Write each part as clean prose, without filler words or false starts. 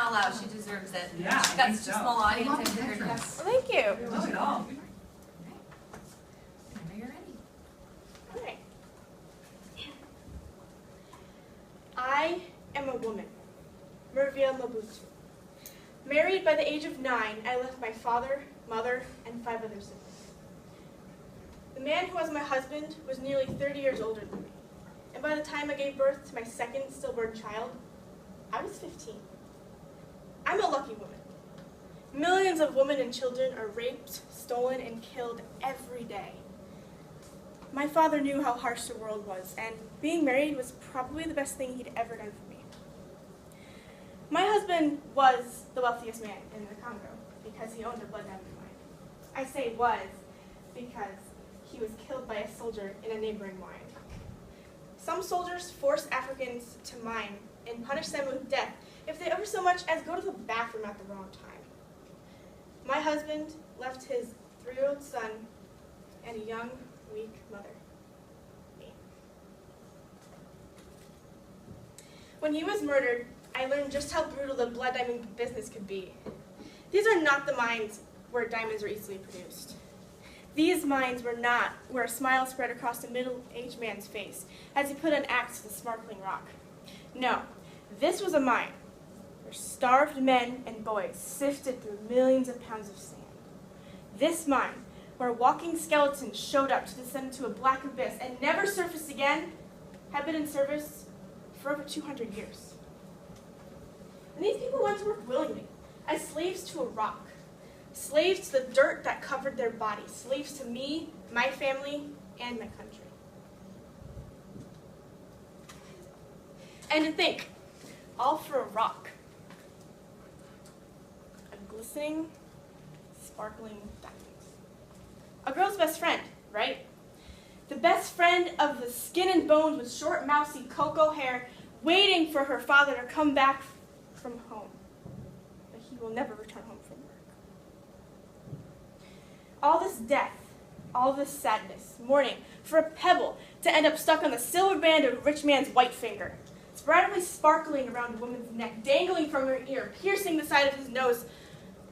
call out. She deserves it. Yeah, She's got such a small audience. I figured, yeah. Well, thank you. Not at all. Whenever you're ready. All right. I am a woman, Mervia Mobutu. Married by the age of 9, I left my father, mother, and 5 other siblings. The man who was my husband was nearly 30 years older than me, and by the time I gave birth to my second stillborn child, I was 15. I'm a lucky woman. Millions of women and children are raped, stolen, and killed every day. My father knew how harsh the world was, and being married was probably the best thing he'd ever done for me. My husband was the wealthiest man in the Congo because he owned a blood diamond mine. I say was because he was killed by a soldier in a neighboring mine. Some soldiers force Africans to mine and punish them with death if they ever so much as go to the bathroom at the wrong time. My husband left his 3-year-old son and a young, weak mother. Me. When he was murdered, I learned just how brutal the blood diamond business could be. These are not the mines where diamonds are easily produced. These mines were not where a smile spread across a middle-aged man's face as he put an axe to the sparkling rock. No, this was a mine where starved men and boys sifted through millions of pounds of sand. This mine, where walking skeletons showed up to descend into a black abyss and never surfaced again, had been in service for over 200 years. And these people went to work willingly, as slaves to a rock. Slaves to the dirt that covered their bodies. Slaves to me, my family, and my country. And to think, all for a rock. A glistening, sparkling diamond. A girl's best friend, right? The best friend of the skin and bones with short, mousy cocoa hair, waiting for her father to come back from home. But he will never return home from work. All this death, all this sadness, mourning for a pebble to end up stuck on the silver band of a rich man's white finger, sporadically sparkling around a woman's neck, dangling from her ear, piercing the side of his nose.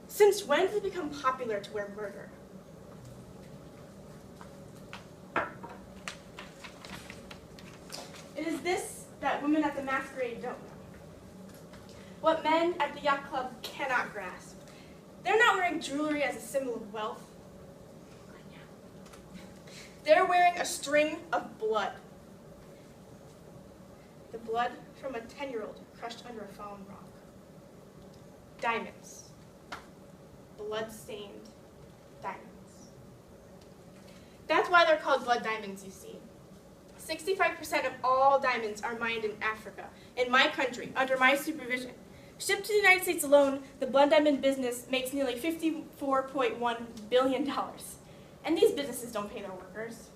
Since when did it become popular to wear murder? It is this that women at the masquerade don't know. What men at the yacht club cannot grasp. They're not wearing jewelry as a symbol of wealth. They're wearing a string of blood. The blood from a 10-year-old crushed under a fallen rock. Diamonds. Blood-stained diamonds. That's why they're called blood diamonds, you see. 65% of all diamonds are mined in Africa, in my country, under my supervision. Shipped to the United States alone, the blood diamond business makes nearly $54.1 billion. And these businesses don't pay their workers.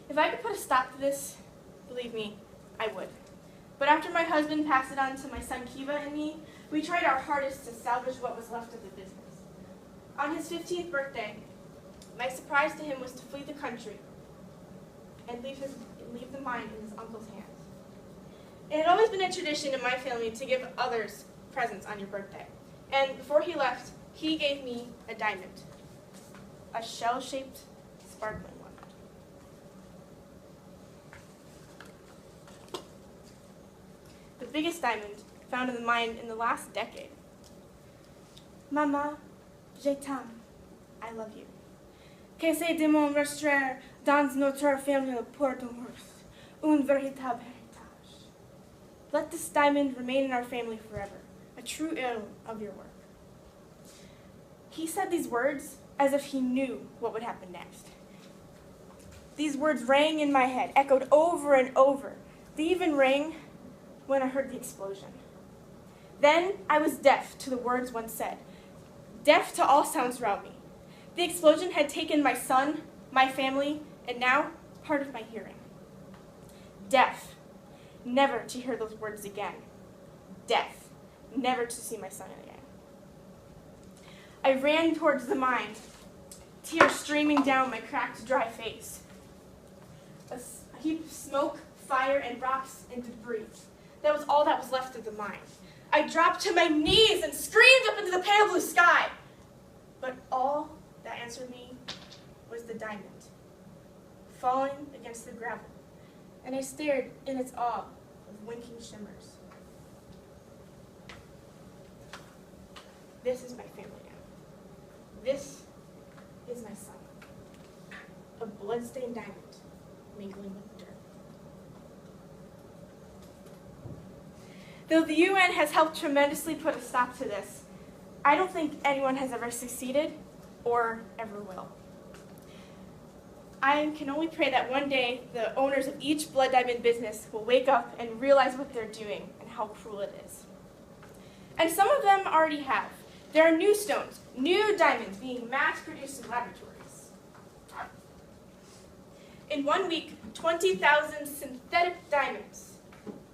If I could put a stop to this, believe me, I would. But after my husband passed it on to my son Kiva and me, we tried our hardest to salvage what was left of the business. On his 15th birthday, my surprise to him was to flee the country and leave the mine in his uncle's hands. It had always been a tradition in my family to give others presents on your birthday. And before he left, he gave me a diamond. A shell-shaped, sparkling one. The biggest diamond found in the mine in the last decade. Mama, je t'aime. I love you. Que ces démons restèrent dans notre famille pour demeure, un véritable héritage. Let this diamond remain in our family forever, a true heirloom of your work. He said these words as if he knew what would happen next. These words rang in my head, echoed over and over. They even rang when I heard the explosion. Then I was deaf to the words once said, deaf to all sounds around me. The explosion had taken my son, my family, and now part of my hearing. Deaf, never to hear those words again. Deaf, never to see my son again. I ran towards the mine, tears streaming down my cracked, dry face. A heap of smoke, fire, and rocks and debris. That was all that was left of the mine. I dropped to my knees and screamed up into the pale blue sky. But all that answered me was the diamond, falling against the gravel, and I stared in its awe of winking shimmers. This is my family now. This is my son, a bloodstained diamond mingling with dirt. Though the UN has helped tremendously put a stop to this, I don't think anyone has ever succeeded or ever will. I can only pray that one day the owners of each blood diamond business will wake up and realize what they're doing and how cruel it is. And some of them already have. There are new stones, new diamonds being mass-produced in laboratories. In 1 week, 20,000 synthetic diamonds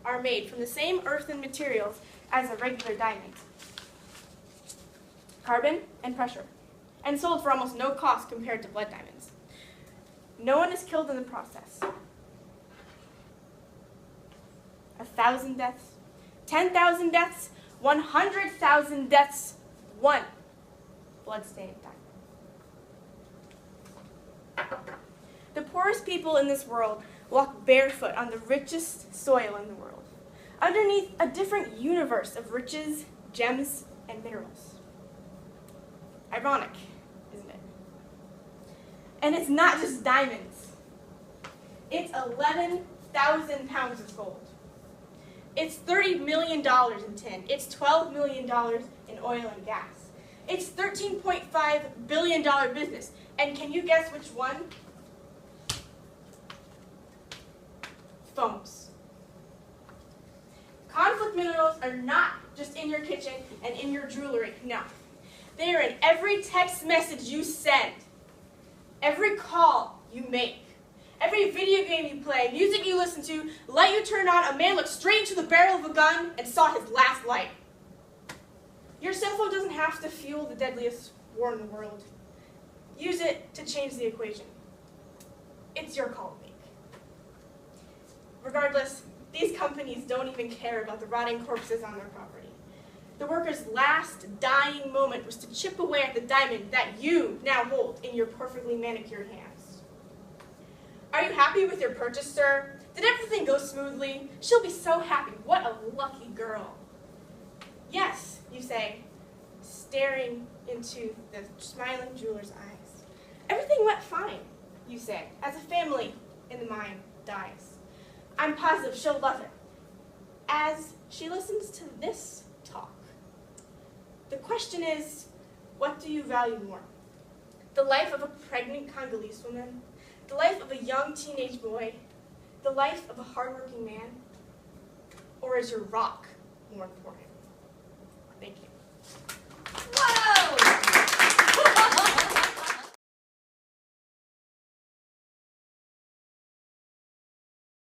are made from the same earthen materials as a regular diamond. Carbon and pressure, and sold for almost no cost compared to blood diamonds. No one is killed in the process. 1,000 deaths, 10,000 deaths, 100,000 deaths, one blood-stained diamond. The poorest people in this world walk barefoot on the richest soil in the world, underneath a different universe of riches, gems, and minerals. Ironic, isn't it? And it's not just diamonds. It's 11,000 pounds of gold. It's $30 million in tin. It's $12 million in oil and gas. It's $13.5 billion business. And can you guess which one? Phones. Conflict minerals are not just in your kitchen and in your jewelry. No. They are in every text message you send, every call you make, every video game you play, music you listen to, light you turn on. A man looked straight into the barrel of a gun and saw his last light. Your cell phone doesn't have to fuel the deadliest war in the world. Use it to change the equation. It's your call to make. Regardless, these companies don't even care about the rotting corpses on their property. The worker's last dying moment was to chip away at the diamond that you now hold in your perfectly manicured hands. Are you happy with your purchase, sir? Did everything go smoothly? She'll be so happy. What a lucky girl. Yes, you say, staring into the smiling jeweler's eyes. Everything went fine, you say, as a family in the mine dies. I'm positive she'll love it. As she listens to this talk, the question is, what do you value more? The life of a pregnant Congolese woman? The life of a young teenage boy? The life of a hardworking man? Or is your rock more important?